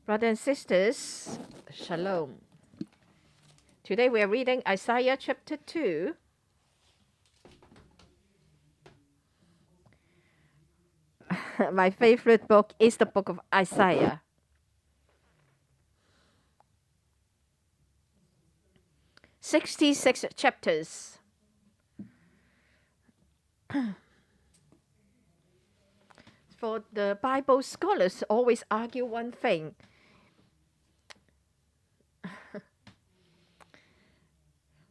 Brothers and sisters, Shalom. Today we are reading Isaiah chapter 2. My favorite book is the book of Isaiah. 66 chapters. For the Bible scholars always argue one thing.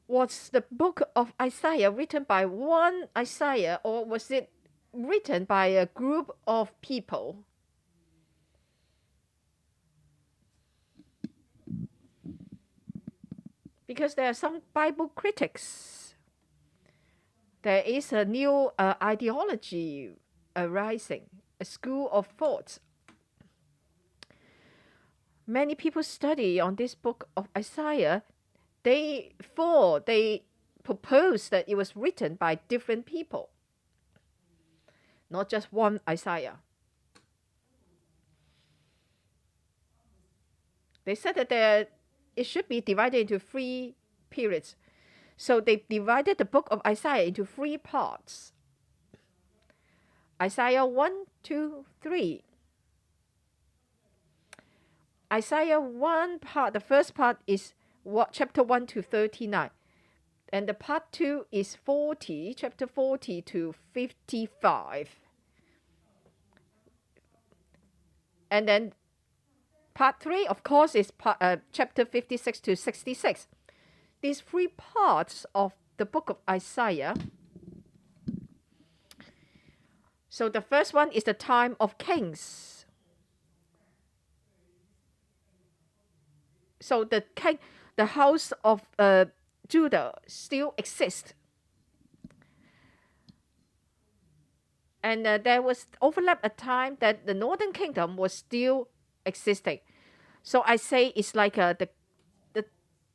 Was the book of Isaiah written by one Isaiah, or was it written by a group of people? Because there are some Bible critics. There is a new ideology arising, a school of thought. Many people study on this book of Isaiah. They propose that it was written by different people, not just one Isaiah. They said that it should be divided into 3 periods. So they divided the book of Isaiah into 3 parts. Isaiah 1, 2, 3. Isaiah 1 part, the first part is chapter 1 to 39. And the part 2 is chapter 40 to 55. And then part 3, of course, is chapter 56 to 66. These 3 parts of the book of Isaiah. So the first one is the time of kings. So the house of Judah still exists. And there was overlap a time that the northern kingdom was still existing. So I say it's like the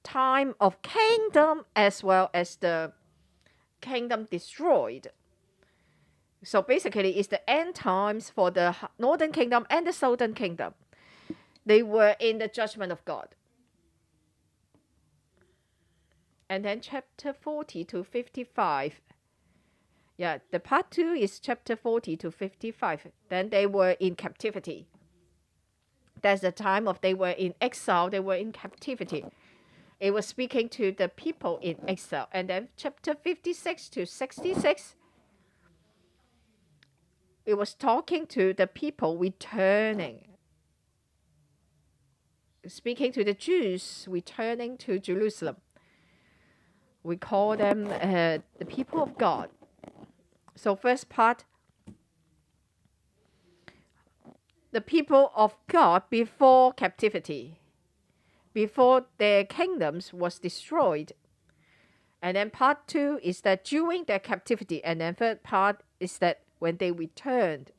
time of kingdom as well as the kingdom destroyed. So basically it's the end times for the northern kingdom and the southern kingdom. They were in the judgment of God. And then chapter 40 to 55. Yeah, the part 2 is chapter 40 to 55. Then they were in captivity. That's the time of they were in exile, they were in captivity. It was speaking to the people in exile. And then chapter 56 to 66, it was talking to the people returning. Speaking to the Jews returning to Jerusalem. We call them the people of God. So first part, the people of God before captivity, before their kingdoms was destroyed. And then part 2 is that during their captivity. And then third part is that when they returned.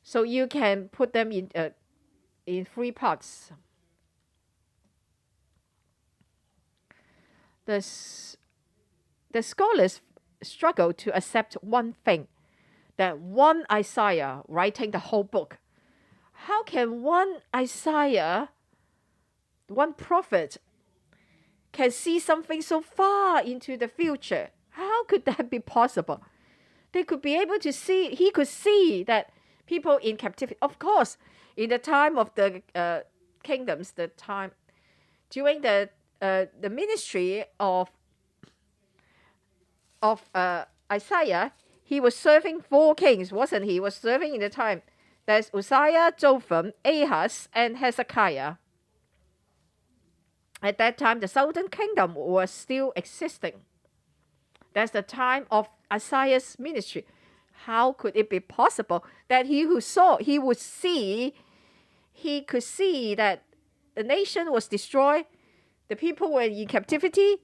So you can put them in 3 parts. The scholars struggle to accept one thing, that one Isaiah writing the whole book. How can one Isaiah, one prophet, can see something so far into the future? How could that be possible? They could be able to see, he could see that people in captivity, of course, in the time of the kingdoms, the time during the ministry of Isaiah, he was serving 4 kings, wasn't he? He was serving in the time. There's Uzziah, Jotham, Ahaz, and Hezekiah. At that time, the southern kingdom was still existing. That's the time of Isaiah's ministry. How could it be possible that he could see that the nation was destroyed, the people were in captivity,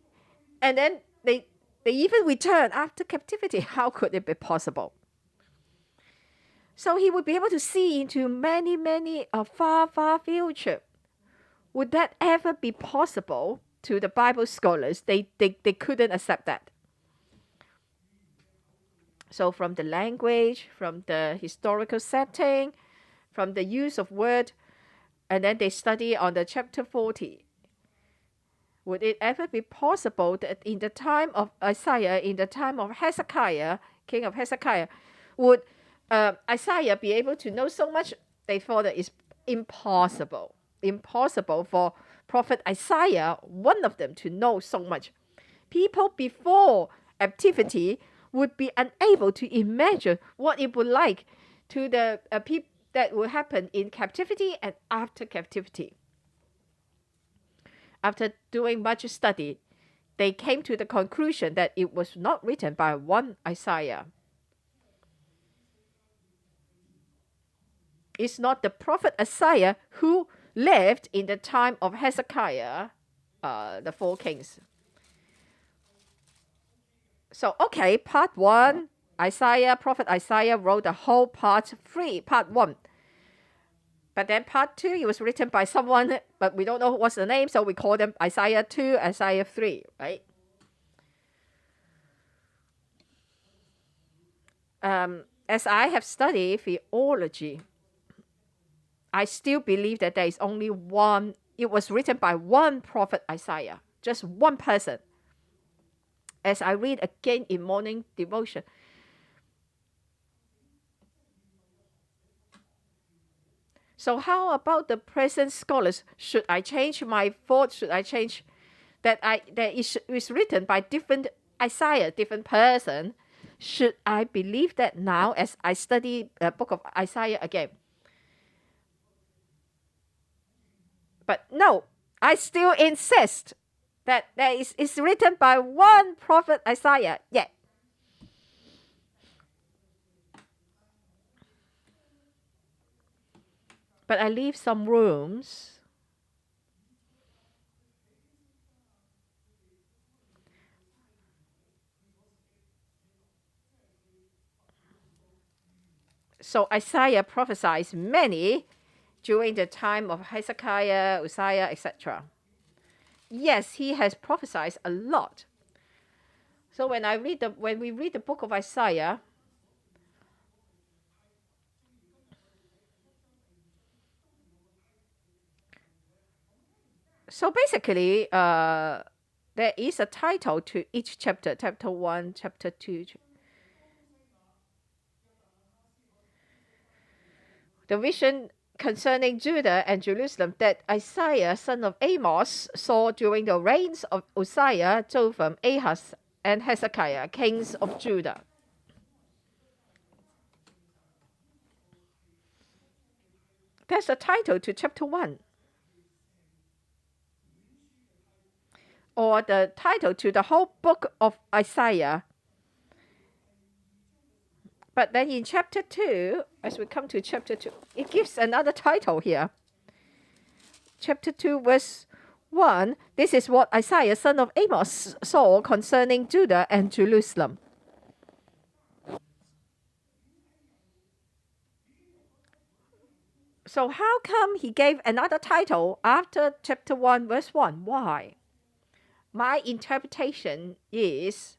and then they even returned after captivity? How could it be possible? So he would be able to see into many, many far, far future. Would that ever be possible to the Bible scholars? They couldn't accept that. So from the language, from the historical setting, from the use of word, and then they study on the chapter 40. Would it ever be possible that in the time of Isaiah, in the time of Hezekiah, king of Hezekiah, would Isaiah be able to know so much? They thought that it's impossible. Impossible for prophet Isaiah, one of them, to know so much. People before captivity would be unable to imagine what it would like to the people that will happen in captivity and after captivity. After doing much study, they came to the conclusion that it was not written by one Isaiah. It's not the prophet Isaiah who lived in the time of Hezekiah, the 4 kings. So, okay, part 1, prophet Isaiah wrote the whole part 1. But then part 2, it was written by someone, but we don't know what's the name, so we call them Isaiah 2, Isaiah 3, right? As I have studied theology, I still believe that there is only one, it was written by one prophet Isaiah, just one person. As I read again in morning devotion, so how about the present scholars? Should I change my thought? Should I change that is written by different Isaiah, different person? Should I believe that now as I study the book of Isaiah again? But no, I still insist that it's written by one prophet Isaiah. Yeah. But I leave some rooms so Isaiah prophesied many during the time of Hezekiah, Uzziah, etc. Yes, he has prophesied a lot. So when we read the book of Isaiah, so basically, there is a title to each chapter, chapter 1, chapter 2. The vision concerning Judah and Jerusalem that Isaiah, son of Amos, saw during the reigns of Uzziah, Jotham, Ahaz, and Hezekiah, kings of Judah. That's the title to chapter 1. Or the title to the whole book of Isaiah. But then in chapter 2, as we come to chapter 2, it gives another title here. Chapter 2, verse 1, this is what Isaiah, son of Amos, saw concerning Judah and Jerusalem. So how come he gave another title after chapter 1, verse 1? Why? My interpretation is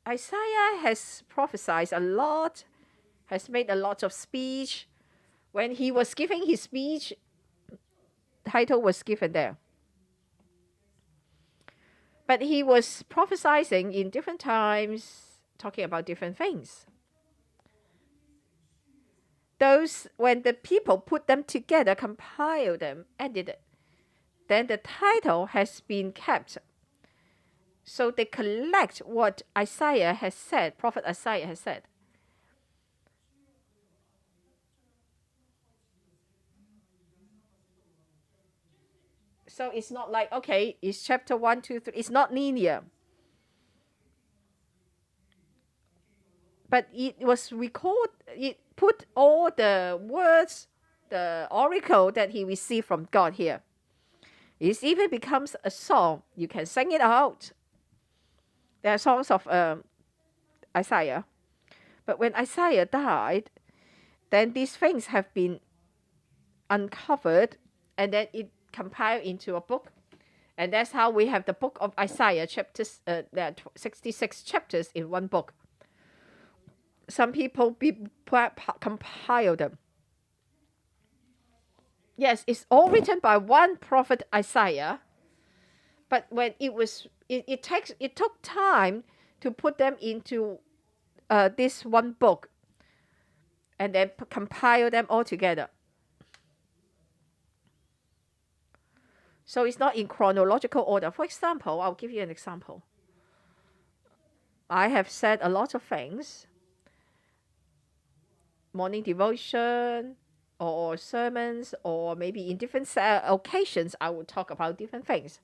Isaiah has prophesied a lot, has made a lot of speech. When he was giving his speech, title was given there. But he was prophesying in different times, talking about different things. Those, when the people put them together, compile them, edited, then the title has been kept. So they collect what Isaiah has said, prophet Isaiah has said. So it's not like, okay, it's chapter 1, 2, 3. It's not linear. But it was it put all the words, the oracle that he received from God here. It even becomes a song. You can sing it out. There are songs of Isaiah. But when Isaiah died, then these things have been uncovered and then it compiled into a book. And that's how we have the book of Isaiah, chapters, there are 66 chapters in one book. Some people compile them. Yes, it's all written by one prophet Isaiah, but when it took time to put them into this one book and then compile them all together. So it's not in chronological order. For example, I'll give you an example. I have said a lot of things, morning devotion or sermons, or maybe in different occasions, I will talk about different things.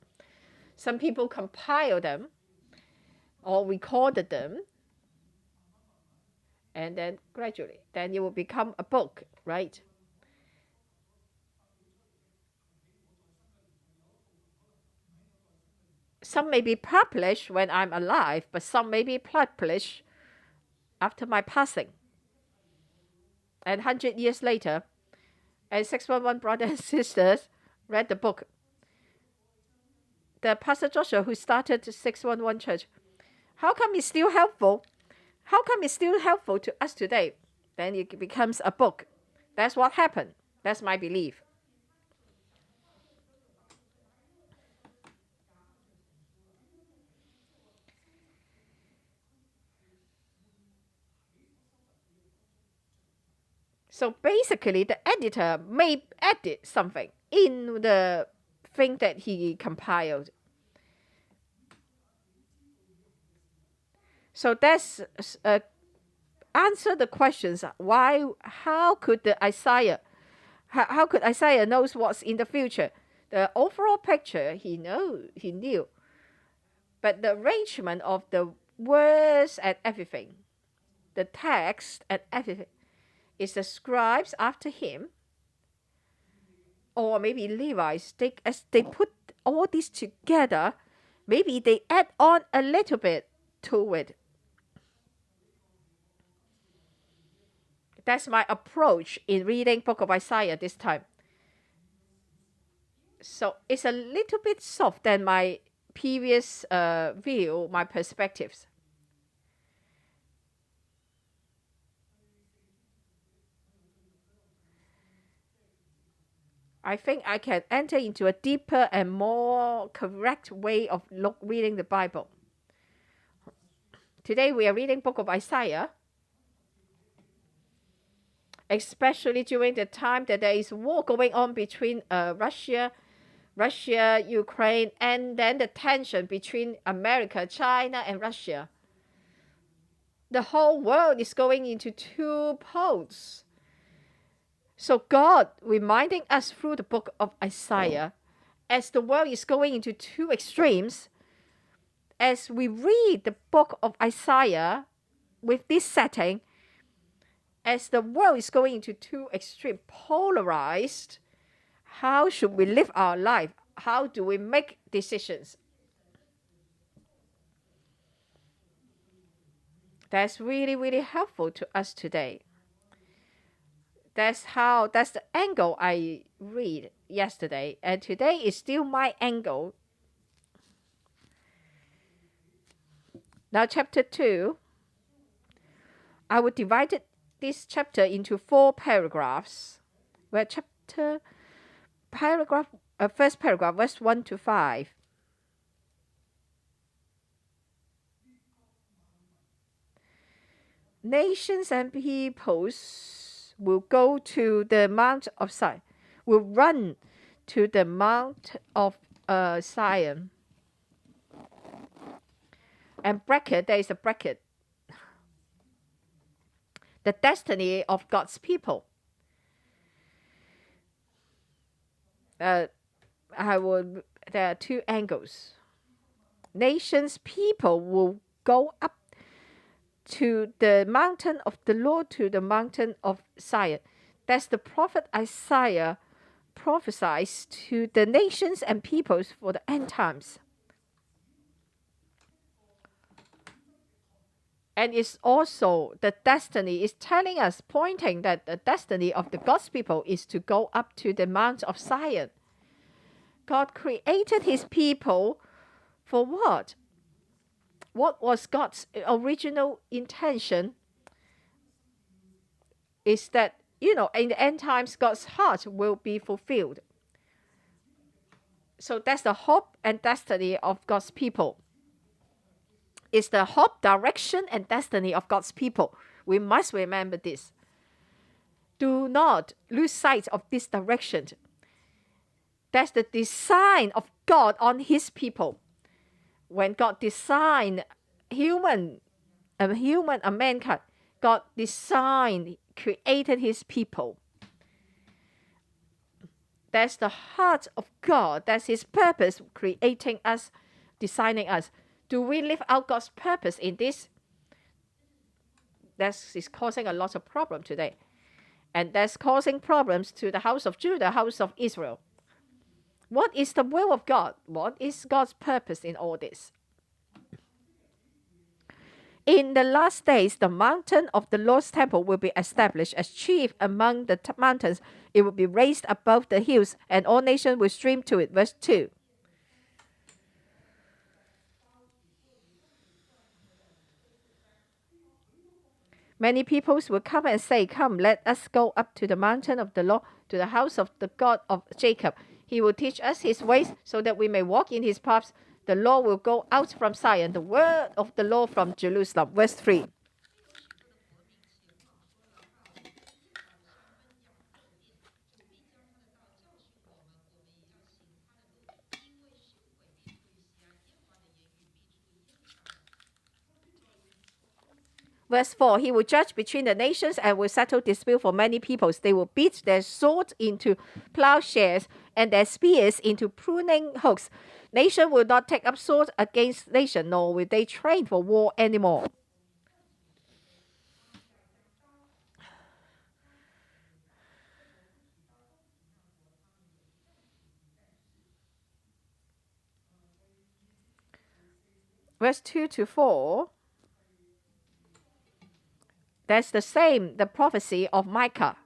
Some people compile them or recorded them, and then gradually, then it will become a book, right? Some may be published when I'm alive, but some may be published after my passing. And 100 years later, and 611 brothers and sisters read the book. The Pastor Joshua, who started 611 Church, how come it's still helpful? How come it's still helpful to us today? Then it becomes a book. That's what happened. That's my belief. So basically, the editor may edit something in the thing that he compiled. So that's answer the questions. Why? How could Isaiah? How could Isaiah knows what's in the future? The overall picture he knew, but the arrangement of the words and everything, the text and everything, is the scribes after him, or maybe Levites. As they put all this together, maybe they add on a little bit to it. That's my approach in reading Book of Isaiah this time. So it's a little bit soft than my previous view, my perspectives. I think I can enter into a deeper and more correct way of reading the Bible. Today we are reading Book of Isaiah, especially during the time that there is war going on between Russia, Ukraine, and then the tension between America, China, and Russia. The whole world is going into two poles. So God reminding us through the book of Isaiah, as the world is going into two extremes, as we read the book of Isaiah with this setting, as the world is going into two extreme, polarized, how should we live our life? How do we make decisions? That's really, really helpful to us today. That's the angle I read yesterday, and today is still my angle. Now, chapter 2, I would divide this chapter into 4 paragraphs, where first paragraph, verse 1 to 5. Nations and peoples will go to the Mount of Zion, will run to the Mount of Zion. And bracket, there is a bracket. The destiny of God's people. There are 2 angles. Nations, people will go up to the mountain of the Lord, to the mountain of Zion. That's the prophet Isaiah prophesies to the nations and peoples for the end times. And it's also the destiny is telling us, pointing that the destiny of the God's people is to go up to the Mount of Zion. God created his people for what? What was God's original intention? Is that in the end times, God's heart will be fulfilled. So that's the hope and destiny of God's people. It's the hope, direction, and destiny of God's people. We must remember this. Do not lose sight of this direction. That's the design of God on his people. When God designed mankind, God created his people. That's the heart of God. That's his purpose, creating us, designing us. Do we live out God's purpose in this? That is causing a lot of problem today. And that's causing problems to the house of Judah, house of Israel. What is the will of God? What is God's purpose in all this? In the last days, the mountain of the Lord's temple will be established as chief among the mountains. It will be raised above the hills, and all nations will stream to it. Verse 2. Many peoples will come and say, "Come, let us go up to the mountain of the Lord, to the house of the God of Jacob. He will teach us his ways, so that we may walk in his paths. The Lord will go out from Zion, the word of the Lord from Jerusalem." Verse 3. Verse 4, he will judge between the nations and will settle dispute for many peoples. They will beat their swords into plowshares and their spears into pruning hooks. Nation will not take up swords against nation, nor will they train for war anymore. Verse 2 to 4, that's the prophecy of Micah.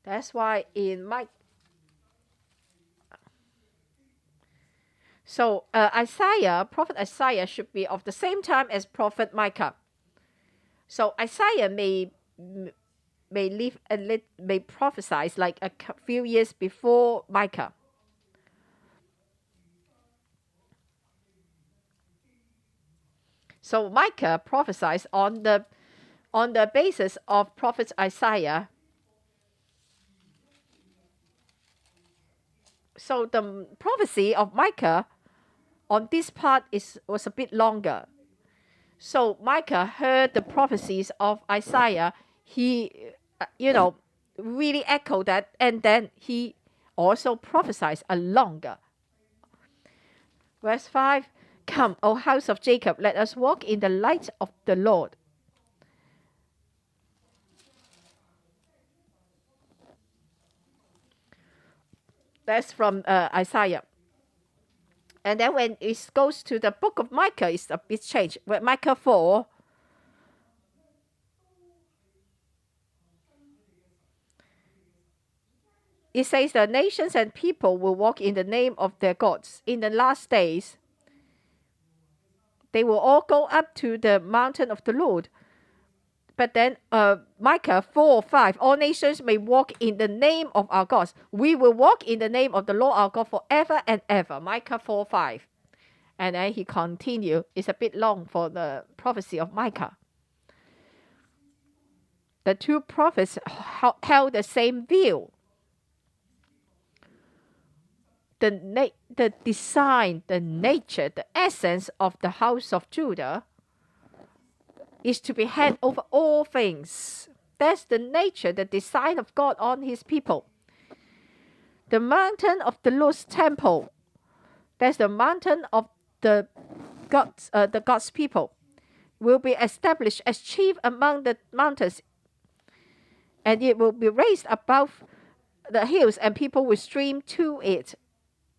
That's why in Micah. So prophet Isaiah should be of the same time as prophet Micah. So Isaiah may prophesy like a few years before Micah. So Micah prophesies on the basis of prophet Isaiah. So the prophecy of Micah on this part was a bit longer. So Micah heard the prophecies of Isaiah. He, really echoed that, and then he also prophesies a longer. Verse 5, "Come, O house of Jacob, let us walk in the light of the Lord." That's from Isaiah. And then when it goes to the book of Micah, it's a bit changed. With Micah 4, it says the nations and people will walk in the name of their gods. In the last days, they will all go up to the mountain of the Lord. But then Micah 4:5, "All nations may walk in the name of our gods. We will walk in the name of the Lord our God forever and ever." Micah 4:5. And then he continued. It's a bit long for the prophecy of Micah. The two prophets held the same view. The design, the nature, the essence of the house of Judah is to be head over all things. That's the nature, the design of God on his people. The mountain of the Lord's temple, that's the mountain of the God's people, will be established as chief among the mountains, and it will be raised above the hills, and people will stream to it.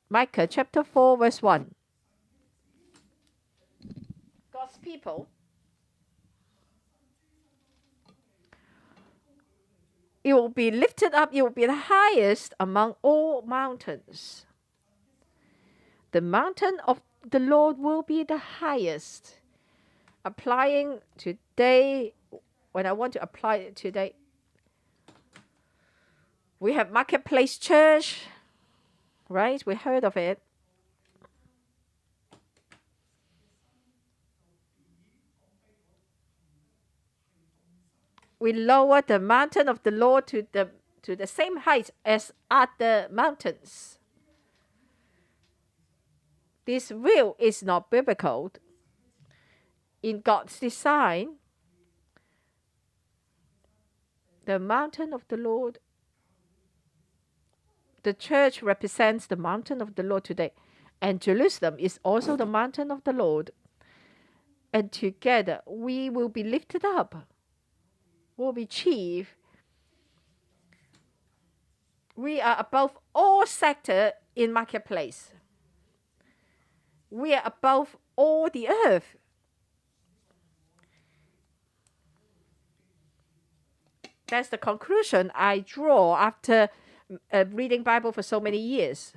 Micah chapter 4 verse 1. God's people, it will be lifted up, it will be the highest among all mountains. The mountain of the Lord will be the highest. Applying today, when I want to apply it today, We have Marketplace Church, right? We heard of it. We lower the mountain of the Lord to the same height as other mountains. This view is not biblical. In God's design, the mountain of the Lord, the church represents the mountain of the Lord today. And Jerusalem is also the mountain of the Lord. And together we will be lifted up, will be chief. We are above all sector in marketplace. We are above all the earth. That's the conclusion I draw after reading Bible for so many years.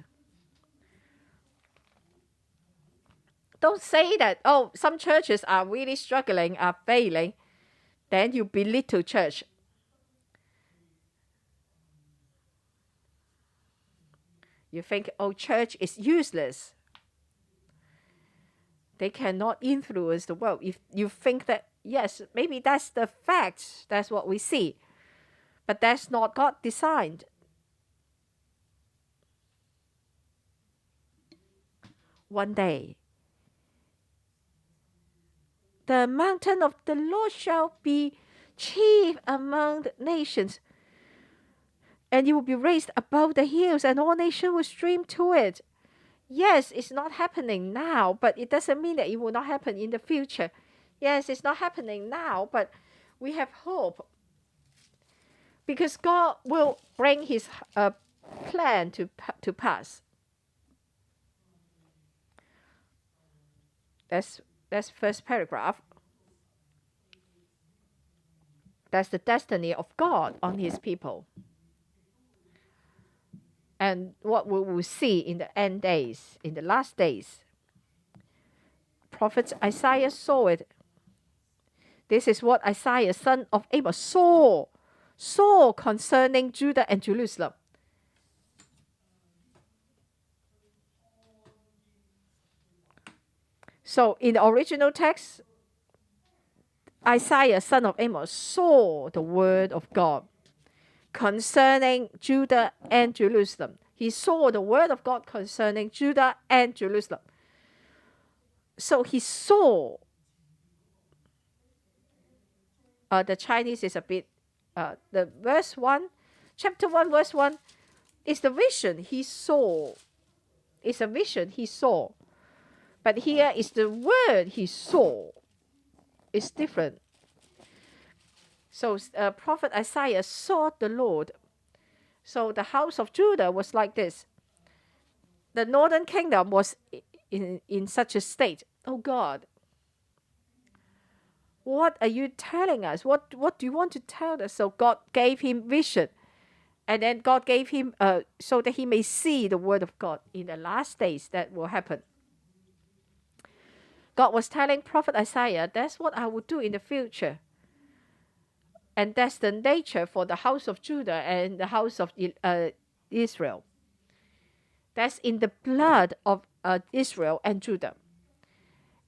Don't say that, oh, some churches are really struggling, are failing. Then you belittle church. You think, oh, church is useless. They cannot influence the world. If you think that, yes, maybe that's the fact, that's what we see. But that's not God designed. One day, the mountain of the Lord shall be chief among the nations, and it will be raised above the hills, and all nations will stream to it. Yes, it's not happening now, but it doesn't mean that it will not happen in the future. Yes, it's not happening now, but we have hope. Because God will bring his plan to pass. That's first paragraph. That's the destiny of God on his people. And what we will see in the end days, in the last days. Prophet Isaiah saw it. This is what Isaiah, son of Amos, saw concerning Judah and Jerusalem. So in the original text, Isaiah, son of Amos, saw the word of God concerning Judah and Jerusalem. He saw the word of God concerning Judah and Jerusalem. So he saw. The Chinese is a bit, the verse 1, chapter 1, verse 1, is the vision he saw. It's a vision he saw. But here is the word he saw. It's different. So prophet Isaiah saw the Lord. So the house of Judah was like this. The northern kingdom was in such a state. Oh God, what are you telling us? What do you want to tell us? So God gave him vision. And then God gave him so that he may see the word of God in the last days that will happen. God was telling prophet Isaiah, that's what I will do in the future. And that's the nature for the house of Judah and the house of Israel. That's in the blood of Israel and Judah.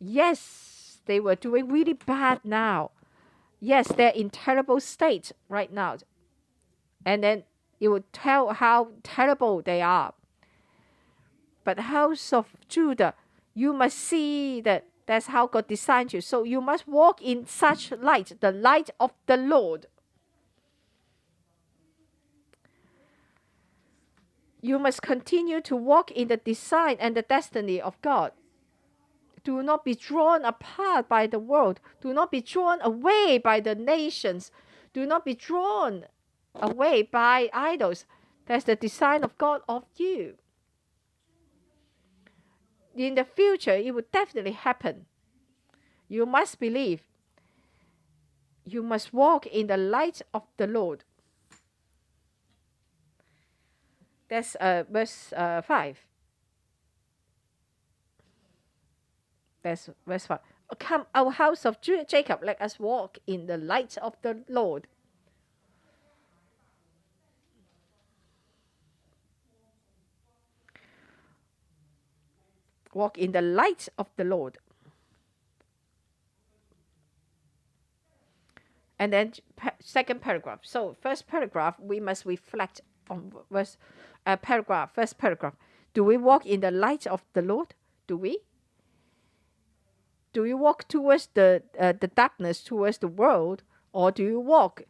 Yes, they were doing really bad now. Yes, they're in terrible state right now. And then it will tell how terrible they are. But the house of Judah, you must see that that's how God designed you. So you must walk in such light, the light of the Lord. You must continue to walk in the design and the destiny of God. Do not be drawn apart by the world. Do not be drawn away by the nations. Do not be drawn away by idols. That's the design of God of you. In the future, it will definitely happen. You must believe. You must walk in the light of the Lord. That's verse 5. That's verse 5. Come, our house of Jacob, let us walk in the light of the Lord. Walk in the light of the Lord. And then second paragraph. So first paragraph, we must reflect on first paragraph. Do we walk in the light of the Lord? Do we? Do you walk towards the darkness, towards the world, or do you walk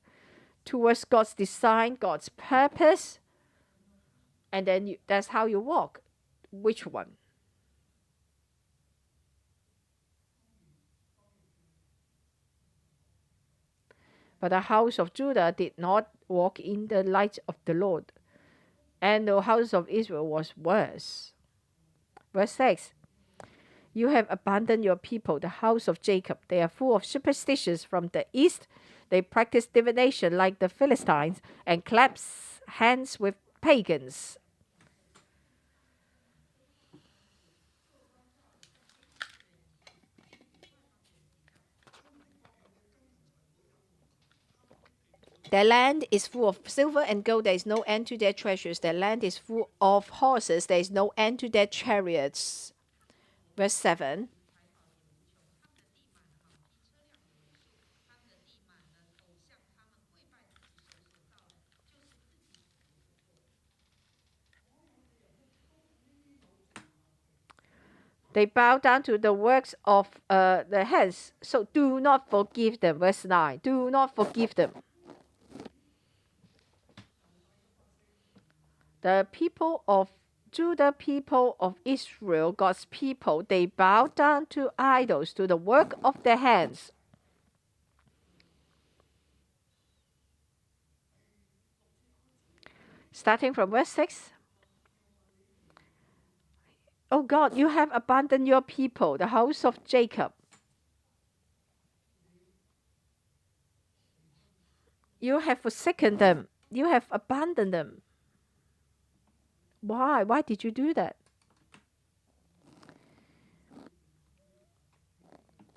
towards God's design, God's purpose, and then that's how you walk? Which one? But the house of Judah did not walk in the light of the Lord, and the house of Israel was worse. Verse 6. You have abandoned your people, the house of Jacob. They are full of superstitions from the east. They practice divination like the Philistines and clasp hands with pagans. Their land is full of silver and gold. There is no end to their treasures. Their land is full of horses. There is no end to their chariots. Verse 7. They bow down to the works of their hands. So do not forgive them. Verse 9. Do not forgive them. The people of Judah, people of Israel, God's people, they bow down to idols, to the work of their hands. Starting from verse 6. Oh God, you have abandoned your people, the house of Jacob. You have forsaken them. You have abandoned them. Why? Why did you do that?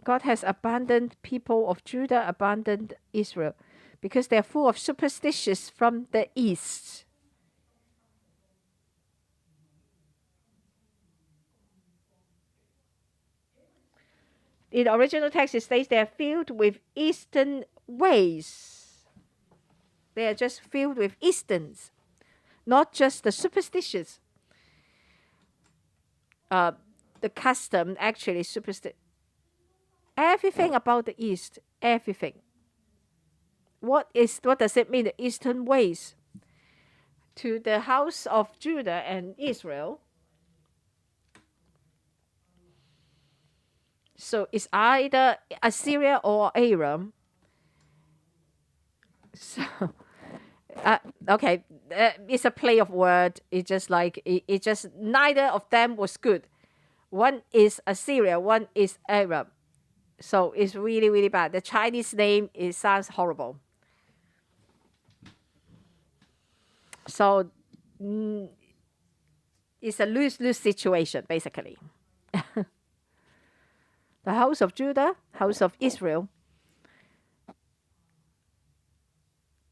God has abandoned people of Judah, abandoned Israel, because they are full of superstitions from the east. In the original text, it states they are filled with eastern ways. They are just filled with Easterns, not just the superstitions. The custom actually superstition. Everything about the East, everything. What does it mean? The Eastern ways to the house of Judah and Israel. So it's either Assyria or Aram. So okay, it's a play of word. It's just like it just neither of them was good. One is Assyria, one is Aram. So it's really, really bad. The Chinese name sounds horrible. So it's a lose-lose situation, basically. The house of Judah, house of Israel,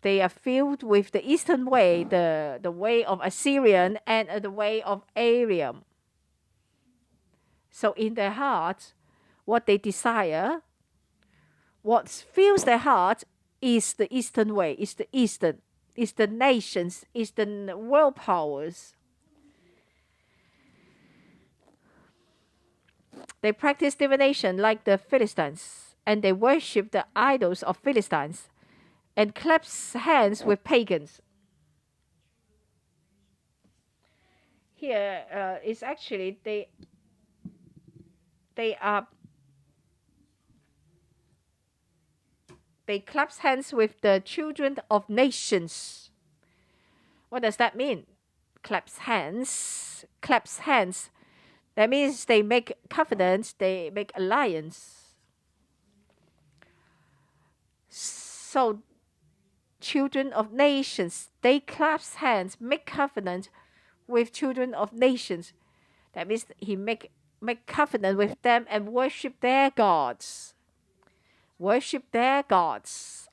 they are filled with the eastern way, the way of Assyrian and the way of Aram. So in their hearts, what they desire, what fills their heart is the eastern way, is the nations, eastern world powers. They practice divination like the Philistines, and they worship the idols of Philistines, and clasp hands with pagans. Here is actually they clasp hands with the children of nations. What does that mean? Clasp hands. Clasp hands. That means they make covenants, they make alliance. So children of nations, they clasp hands, make covenant with children of nations. That means he make covenant with them and worship their gods. Worship their gods.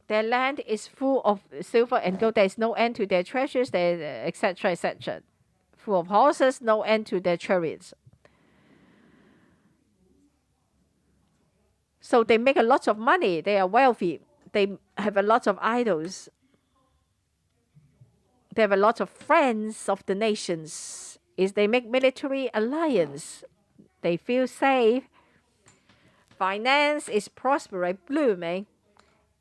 Their land is full of silver and gold. There is no end to their treasures, etc., etc. Full of horses, no end to their chariots. So they make a lot of money. They are wealthy. They have a lot of idols. They have a lot of friends of the nations. They make military alliance. They feel safe. Finance is prospering, blooming.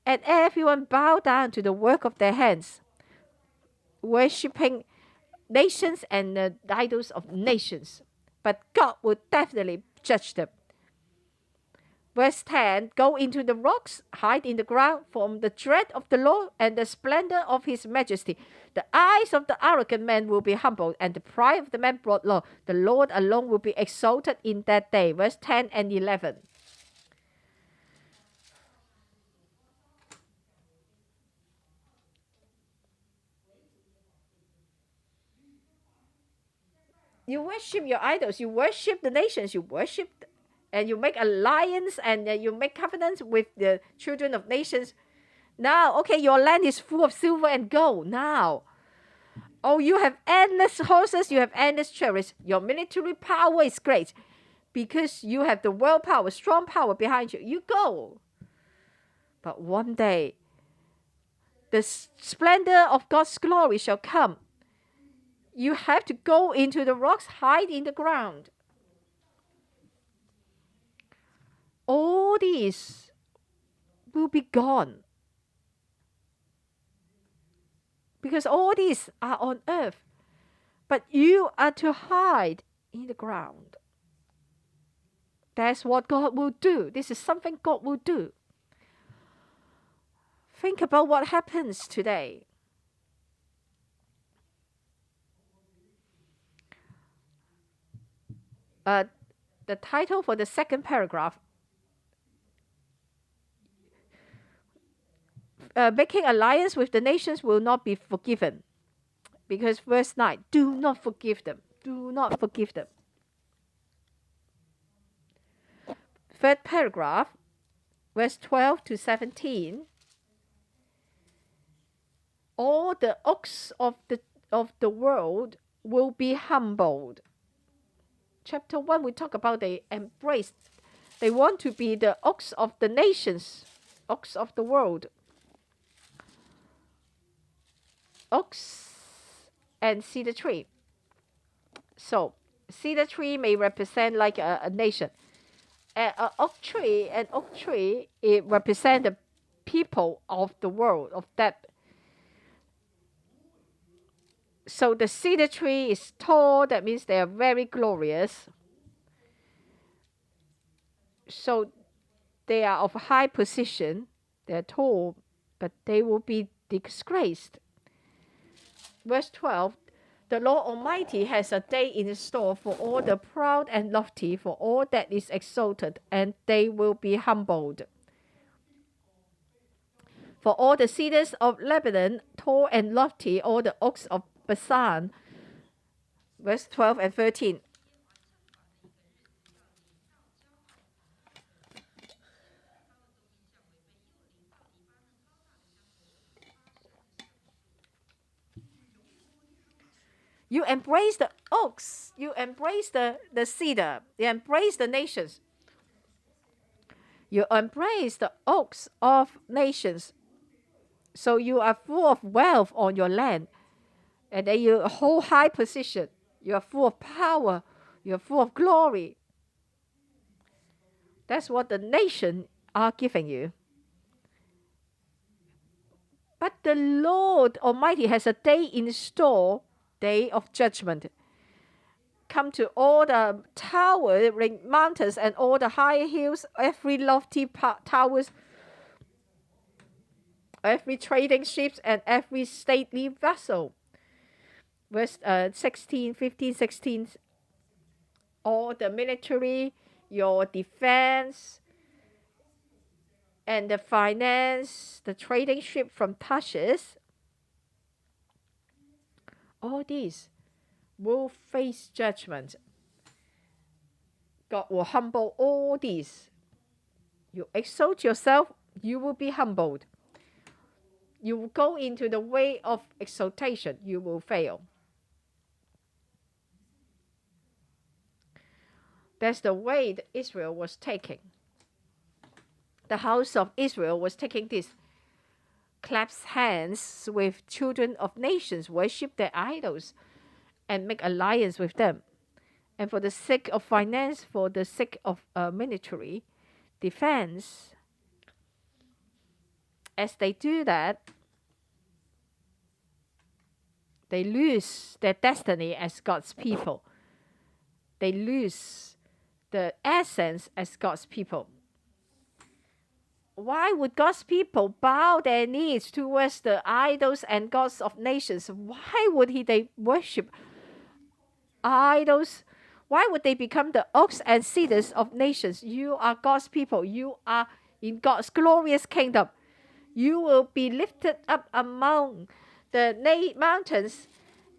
And everyone bow down to the work of their hands, worshipping nations and the idols of nations. But God will definitely judge them. Verse 10, go into the rocks, hide in the ground from the dread of the Lord and the splendor of his majesty. The eyes of the arrogant man will be humbled, and the pride of the man brought low. The Lord alone will be exalted in that day. Verse 10 and 11. You worship your idols. You worship the nations. You worship and you make alliance and you make covenants with the children of nations. Now, okay, your land is full of silver and gold. Now, oh, you have endless horses. You have endless chariots. Your military power is great because you have the world power, strong power behind you. You go. But one day, the splendor of God's glory shall come. You have to go into the rocks, hide in the ground. All these will be gone. Because all these are on earth. But you are to hide in the ground. That's what God will do. This is something God will do. Think about what happens today. The title for the second paragraph, making alliance with the nations will not be forgiven. Because verse 9, do not forgive them. Do not forgive them. Third paragraph, verse 12 to 17. All the oaks of the world will be humbled. Chapter 1, we talk about they embraced. They want to be the oaks of the nations, oaks of the world. Oaks and cedar tree. So, cedar tree may represent like a nation. An oak tree, it represents the people of the world, of that. So the cedar tree is tall, that means they are very glorious. So they are of high position, they are tall, but they will be disgraced. Verse 12, the Lord Almighty has a day in store for all the proud and lofty, for all that is exalted, and they will be humbled. For all the cedars of Lebanon, tall and lofty, all the oaks of Basan. Verse 12 and 13. You embrace the oaks. You embrace the cedar. You embrace the nations. You embrace the oaks of nations. So you are full of wealth on your land. And then you hold high position. You are full of power. You are full of glory. That's what the nation are giving you. But the Lord Almighty has a day in store, day of judgment. Come to all the towering mountains and all the high hills, every lofty towers, every trading ships and every stately vessel. Verse 16, 15, 16. All the military, your defense, and the finance, the trading ship from Tarshish, all these will face judgment. God will humble all these. You exalt yourself, you will be humbled. you go into the way of exaltation, you will fail. That's the way that Israel was taking. The house of Israel was taking this. Clasp hands with children of nations, worship their idols, and make alliance with them. And for the sake of finance, for the sake of military defense, as they do that, they lose their destiny as God's people. They lose the essence as God's people. Why would God's people bow their knees towards the idols and gods of nations? Why would they worship idols? Why would they become the oaks and cedars of nations? You are God's people. You are in God's glorious kingdom. You will be lifted up among the mountains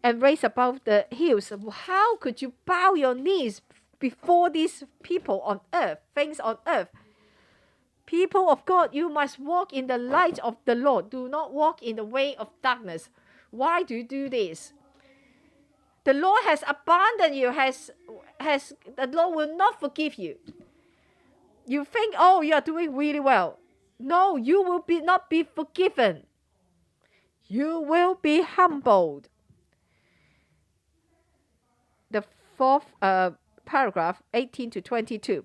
and raised above the hills. How could you bow your knees before these people on earth, things on earth? People of God, you must walk in the light of the Lord. Do not walk in the way of darkness. Why do you do this? The Lord has abandoned you. The Lord will not forgive you. You think, oh, you are doing really well. No, you will not be forgiven. You will be humbled. The fourth paragraph, 18 to 22.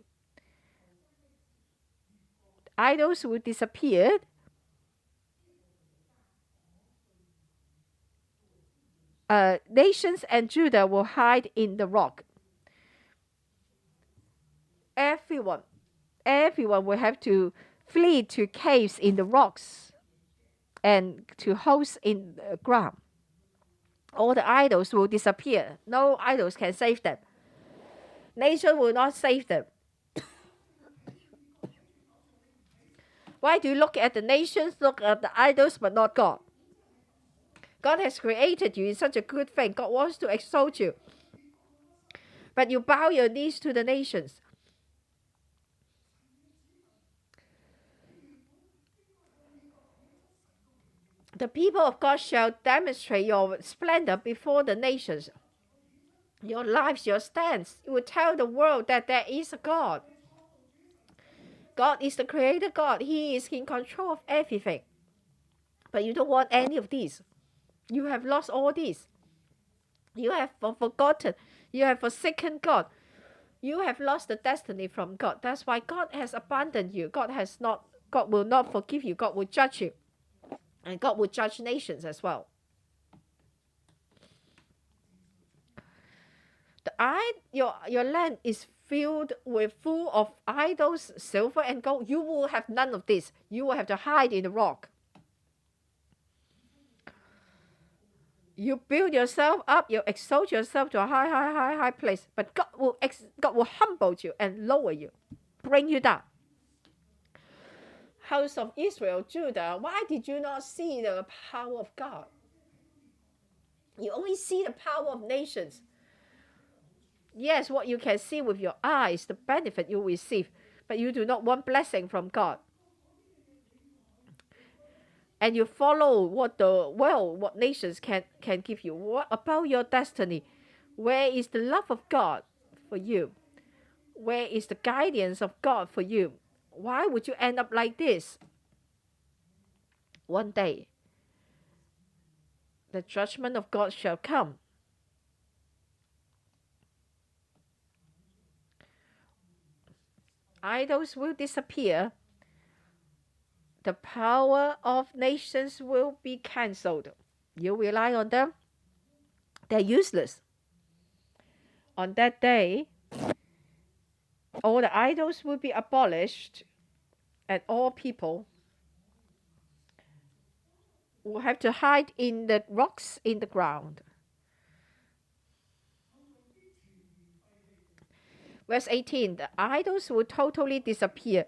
Idols will disappear. Nations and Judah will hide in the rock. Everyone will have to flee to caves in the rocks and to holes in the ground. All the idols will disappear. No idols can save them. Nation will not save them. Why do you look at the nations, look at the idols, but not God? God has created you in such a good thing. God wants to exalt you. But you bow your knees to the nations. The people of God shall demonstrate your splendor before the nations. Your lives, your stance, you will tell the world that there is a God. God is the creator God. He is in control of everything. But you don't want any of these. You have lost all these. You have forgotten. You have forsaken God. You have lost the destiny from God. That's why God has abandoned you. God will not forgive you. God will judge you. And God will judge nations as well. Your land is full of idols, silver and gold. You will have none of this. You will have to hide in the rock. You build yourself up, you exalt yourself to a high place. But God will humble you and lower you, bring you down. House of Israel, Judah, why did you not see the power of God? You only see the power of nations. Yes, what you can see with your eyes, the benefit you receive, but you do not want blessing from God. And you follow what nations can give you. What about your destiny? Where is the love of God for you? Where is the guidance of God for you? Why would you end up like this? One day, the judgment of God shall come. Idols will disappear. The power of nations will be cancelled. You rely on them, they're useless. On that day, all the idols will be abolished, and all people will have to hide in the rocks in the ground. Verse 18, the idols will totally disappear.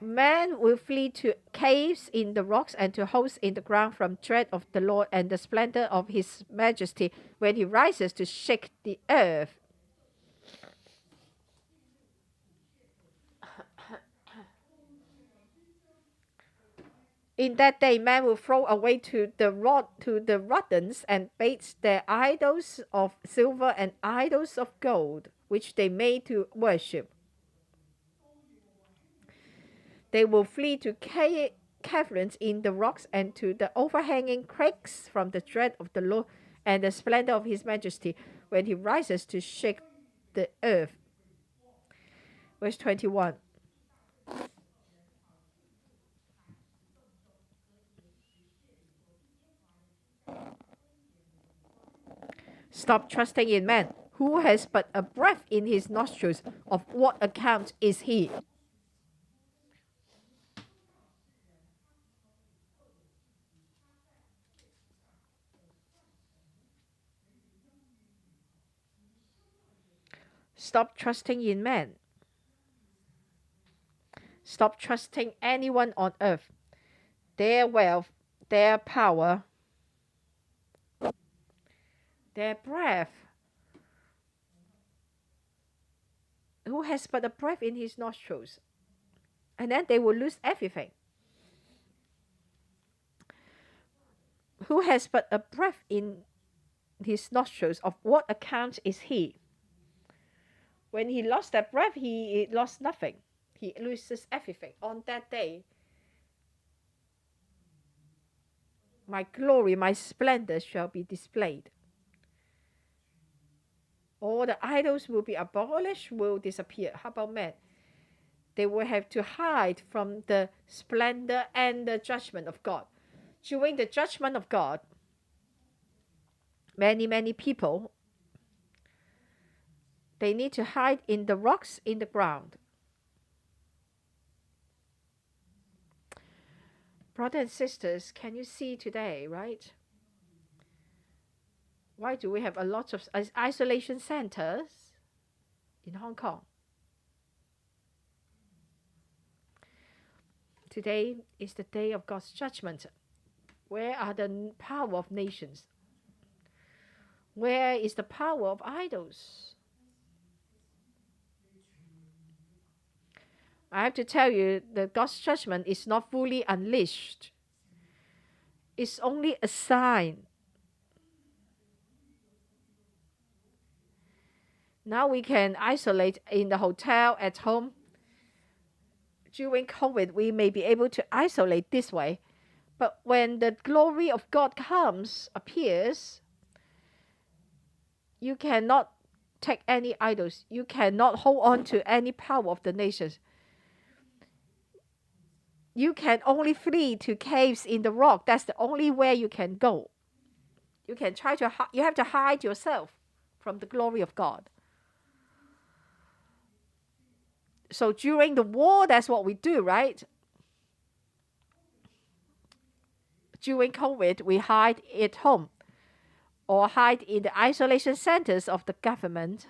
Man will flee to caves in the rocks and to holes in the ground from dread of the Lord and the splendor of his majesty when he rises to shake the earth. In that day, men will throw away to the rodents and bait their idols of silver and idols of gold, which they made to worship. They will flee to caverns in the rocks and to the overhanging crags from the dread of the Lord and the splendor of his majesty when he rises to shake the earth. Verse 21. Stop trusting in man, who has but a breath in his nostrils. Of what account is he? Stop trusting in man. Stop trusting anyone on earth. Their wealth, their power, their breath. Who has but a breath in his nostrils? And then they will lose everything. Who has but a breath in his nostrils? Of what account is he? When he lost that breath, he lost nothing. He loses everything. On that day, my glory, my splendor shall be displayed. All the idols will be abolished, will disappear. How about men? They will have to hide from the splendor and the judgment of God. During the judgment of God, many people, they need to hide in the rocks in the ground. Brothers and sisters, can you see today, right? Why do we have a lot of isolation centers in Hong Kong? Today is the day of God's judgment. Where are the power of nations? Where is the power of idols? I have to tell you that God's judgment is not fully unleashed. It's only a sign. Now we can isolate in the hotel, at home. During COVID, we may be able to isolate this way. But when the glory of God appears, you cannot take any idols. You cannot hold on to any power of the nations. You can only flee to caves in the rock. That's the only way you can go. You can try to you have to hide yourself from the glory of God. So during the war, that's what we do, right? During COVID, we hide at home or hide in the isolation centers of the government.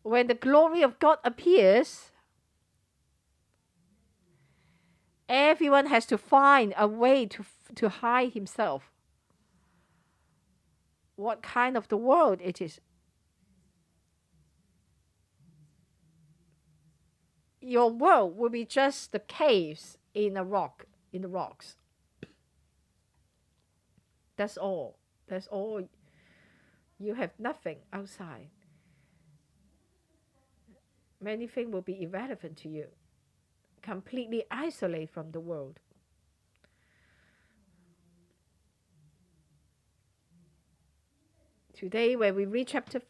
When the glory of God appears, everyone has to find a way to hide himself. What kind of the world it is? Your world will be just the caves in the rocks. That's all. That's all. You have nothing outside. Many things will be irrelevant to you. Completely isolated from the world. Today, when we read chapter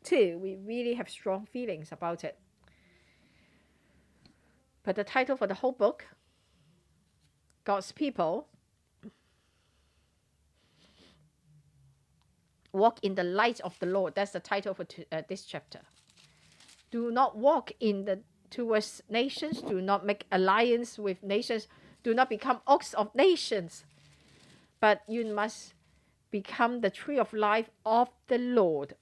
2, we really have strong feelings about it. But the title for the whole book, God's People Walk in the Light of the Lord. That's the title for this chapter. Do not walk towards nations. Do not make alliance with nations. Do not become oaks of nations. But you must become the tree of life of the Lord.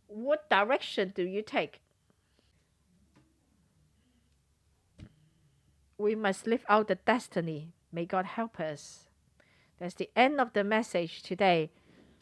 What direction do you take? We must live out the destiny. May God help us. That's the end of the message today.